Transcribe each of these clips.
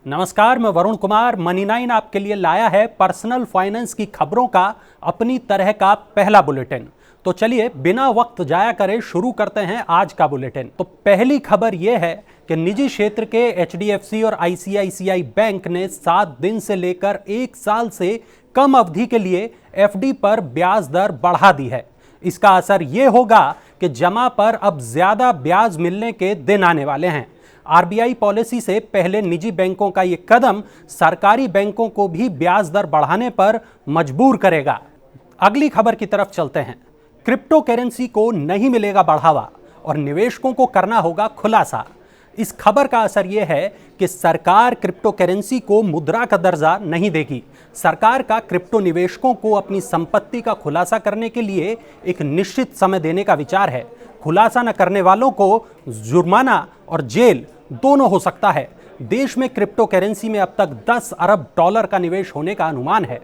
नमस्कार, मैं वरुण कुमार। मनी9 आपके लिए लाया है पर्सनल फाइनेंस की खबरों का अपनी तरह का पहला बुलेटिन। तो चलिए बिना वक्त जाया करे शुरू करते हैं आज का बुलेटिन। तो पहली खबर यह है कि निजी क्षेत्र के HDFC और ICICI बैंक ने 7 दिन से लेकर 1 साल से कम अवधि के लिए FD पर ब्याज दर बढ़ा दी है। इसका असर यह होगा कि जमा पर अब ज्यादा ब्याज मिलने के दिन आने वाले हैं। RBI पॉलिसी से पहले निजी बैंकों का यह कदम सरकारी बैंकों को भी ब्याज दर बढ़ाने पर मजबूर करेगा। अगली खबर की तरफ चलते हैं। क्रिप्टो करेंसी को नहीं मिलेगा बढ़ावा और निवेशकों को करना होगा खुलासा। इस खबर का असर यह है कि सरकार क्रिप्टो करेंसी को मुद्रा का दर्जा नहीं देगी। सरकार का क्रिप्टो निवेशकों को अपनी संपत्ति का खुलासा करने के लिए एक निश्चित समय देने का विचार है। खुलासा न करने वालों को जुर्माना और जेल दोनों हो सकता है। देश में क्रिप्टो करेंसी में अब तक $10 अरब का निवेश होने का अनुमान है।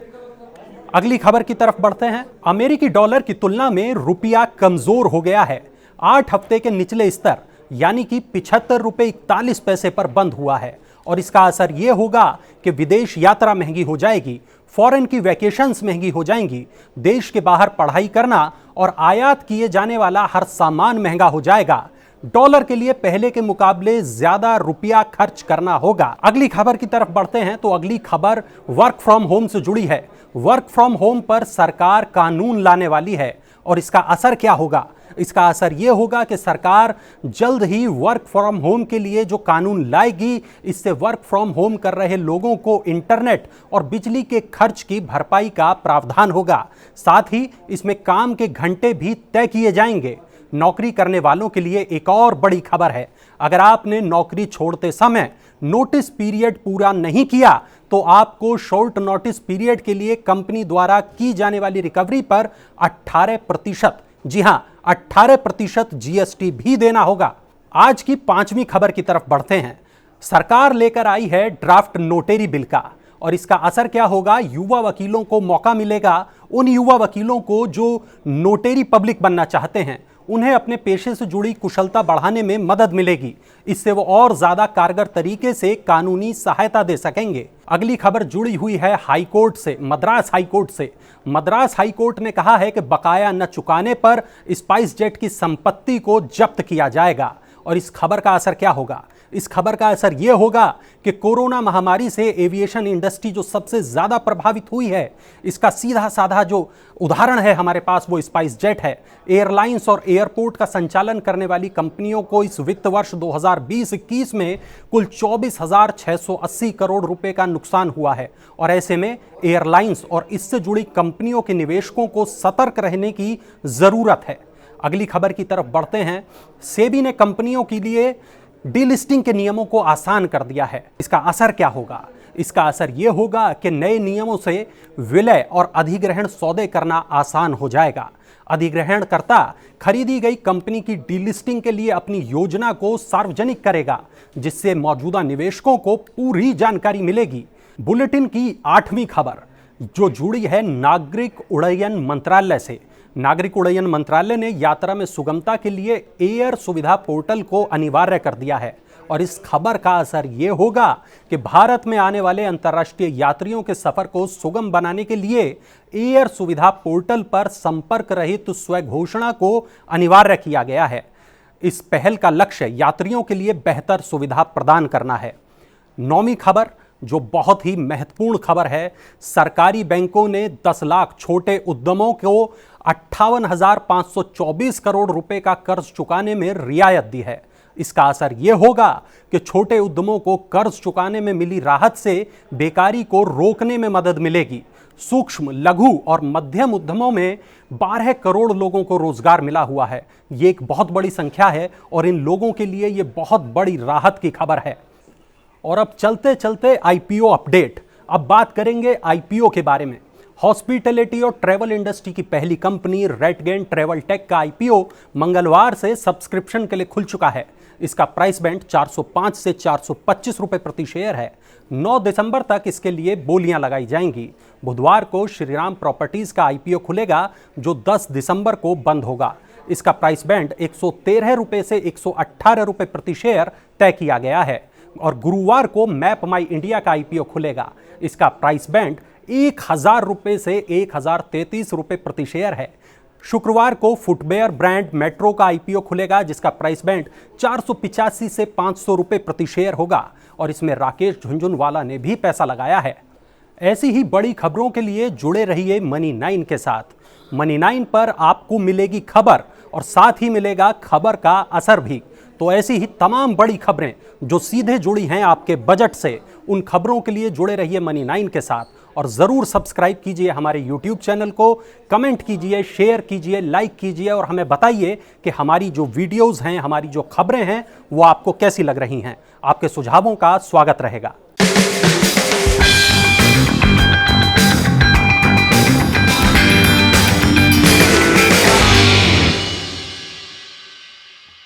अगली खबर की तरफ बढ़ते हैं। अमेरिकी डॉलर की तुलना में रुपया कमजोर हो गया है। 8 हफ्ते के निचले स्तर यानी कि ₹75.41 पर बंद हुआ है और इसका असर यह होगा कि विदेश यात्रा महंगी हो जाएगी, फॉरेन की वैकेशंस महंगी हो जाएंगी, देश के बाहर पढ़ाई करना और आयात किए जाने वाला हर सामान महंगा हो जाएगा। डॉलर के लिए पहले के मुकाबले ज्यादा रुपया खर्च करना होगा। अगली खबर की तरफ बढ़ते हैं। तो अगली खबर वर्क फ्रॉम होम से जुड़ी है। वर्क फ्रॉम होम पर सरकार कानून लाने वाली है और इसका असर क्या होगा? इसका असर यह होगा कि सरकार जल्द ही वर्क फ्रॉम होम के लिए जो कानून लाएगी, इससे वर्क फ्रॉम होम कर रहे लोगों को इंटरनेट और बिजली के खर्च की भरपाई का प्रावधान होगा। साथ ही इसमें काम के घंटे भी तय किए जाएंगे। नौकरी करने वालों के लिए एक और बड़ी खबर है। अगर आपने नौकरी छोड़ते समय नोटिस पीरियड पूरा नहीं किया तो आपको शॉर्ट नोटिस पीरियड के लिए कंपनी द्वारा की जाने वाली रिकवरी पर 18%, जी हां 18% GST भी देना होगा। आज की 5वीं खबर की तरफ बढ़ते हैं। सरकार लेकर आई है ड्राफ्ट नोटेरी बिल का और इसका असर क्या होगा? युवा वकीलों को मौका मिलेगा। उन युवा वकीलों को जो नोटेरी पब्लिक बनना चाहते हैं, उन्हें अपने पेशे से जुड़ी कुशलता बढ़ाने में मदद मिलेगी। इससे वो और ज्यादा कारगर तरीके से कानूनी सहायता दे सकेंगे। अगली खबर जुड़ी हुई है हाईकोर्ट से, मद्रास हाईकोर्ट से। मद्रास हाईकोर्ट ने कहा है कि बकाया न चुकाने पर स्पाइस जेट की संपत्ति को जब्त किया जाएगा। और इस खबर का असर क्या होगा? इस खबर का असर यह होगा कि कोरोना महामारी से एविएशन इंडस्ट्री जो सबसे ज्यादा प्रभावित हुई है, इसका सीधा साधा जो उदाहरण है हमारे पास वो स्पाइस जेट है। एयरलाइंस और एयरपोर्ट का संचालन करने वाली कंपनियों को इस वित्त वर्ष 2020-21 में कुल 24,680 करोड़ रुपए का नुकसान हुआ है और ऐसे में एयरलाइंस और इससे जुड़ी कंपनियों के निवेशकों को सतर्क रहने की जरूरत है। अगली खबर की तरफ बढ़ते हैं। सेबी ने कंपनियों के लिए डीलिस्टिंग के नियमों को आसान कर दिया है। इसका असर क्या होगा? इसका असर यह होगा कि नए नियमों से विलय और अधिग्रहण सौदे करना आसान हो जाएगा। अधिग्रहणकर्ता खरीदी गई कंपनी की डीलिस्टिंग के लिए अपनी योजना को सार्वजनिक करेगा, जिससे मौजूदा निवेशकों को पूरी जानकारी मिलेगी। बुलेटिन की 8वीं खबर जो जुड़ी है नागरिक उड्डयन मंत्रालय से। नागरिक उड्डयन मंत्रालय ने यात्रा में सुगमता के लिए एयर सुविधा पोर्टल को अनिवार्य कर दिया है और इस खबर का असर यह होगा कि भारत में आने वाले अंतर्राष्ट्रीय यात्रियों के सफर को सुगम बनाने के लिए एयर सुविधा पोर्टल पर संपर्क रहित स्वघोषणा को अनिवार्य किया गया है। इस पहल का लक्ष्य यात्रियों के लिए बेहतर सुविधा प्रदान करना है। 9वीं खबर जो बहुत ही महत्वपूर्ण खबर है। सरकारी बैंकों ने 10 लाख छोटे उद्यमों को 58,524 करोड़ रुपए का कर्ज चुकाने में रियायत दी है। इसका असर यह होगा कि छोटे उद्यमों को कर्ज चुकाने में मिली राहत से बेकारी को रोकने में मदद मिलेगी। सूक्ष्म, लघु और मध्यम उद्यमों में 12 करोड़ लोगों को रोजगार मिला हुआ है। यह एक बहुत बड़ी संख्या है और इन लोगों के लिए यह बहुत बड़ी राहत की खबर है। और अब चलते चलते IPO अपडेट। अब बात करेंगे IPO के बारे में। हॉस्पिटैलिटी और ट्रैवल इंडस्ट्री की पहली कंपनी रेटगेन ट्रैवल टेक का IPO मंगलवार से सब्सक्रिप्शन के लिए खुल चुका है। इसका प्राइस बैंड 405 से 425 रुपए प्रति शेयर है। 9 दिसंबर तक इसके लिए बोलियां लगाई जाएंगी। बुधवार को श्रीराम प्रॉपर्टीज का IPO खुलेगा जो 10 दिसंबर को बंद होगा। इसका प्राइस बैंड 113 रुपए से 118 रुपए प्रति शेयर तय किया गया है। और गुरुवार को मैप माई इंडिया का आईपीओ खुलेगा। इसका प्राइस बैंड 1000 रुपए से 1033 रुपए प्रति शेयर है। शुक्रवार को फुटवेयर ब्रांड मेट्रो का आईपीओ खुलेगा, जिसका प्राइस बैंड 485 से 500 रुपए प्रति शेयर होगा और इसमें राकेश झुनझुनवाला ने भी पैसा लगाया है। ऐसी ही बड़ी खबरों के लिए जुड़े रहिए मनी 9 के साथ। मनी 9 पर आपको मिलेगी खबर और साथ ही मिलेगा खबर का असर भी। तो ऐसी ही तमाम बड़ी खबरें जो सीधे जुड़ी हैं आपके बजट से, उन खबरों के लिए जुड़े रहिए मनी 9 के साथ और ज़रूर सब्सक्राइब कीजिए हमारे YouTube चैनल को, कमेंट कीजिए, शेयर कीजिए, लाइक कीजिए और हमें बताइए कि हमारी जो वीडियोज़ हैं, हमारी जो खबरें हैं वो आपको कैसी लग रही हैं। आपके सुझावों का स्वागत रहेगा।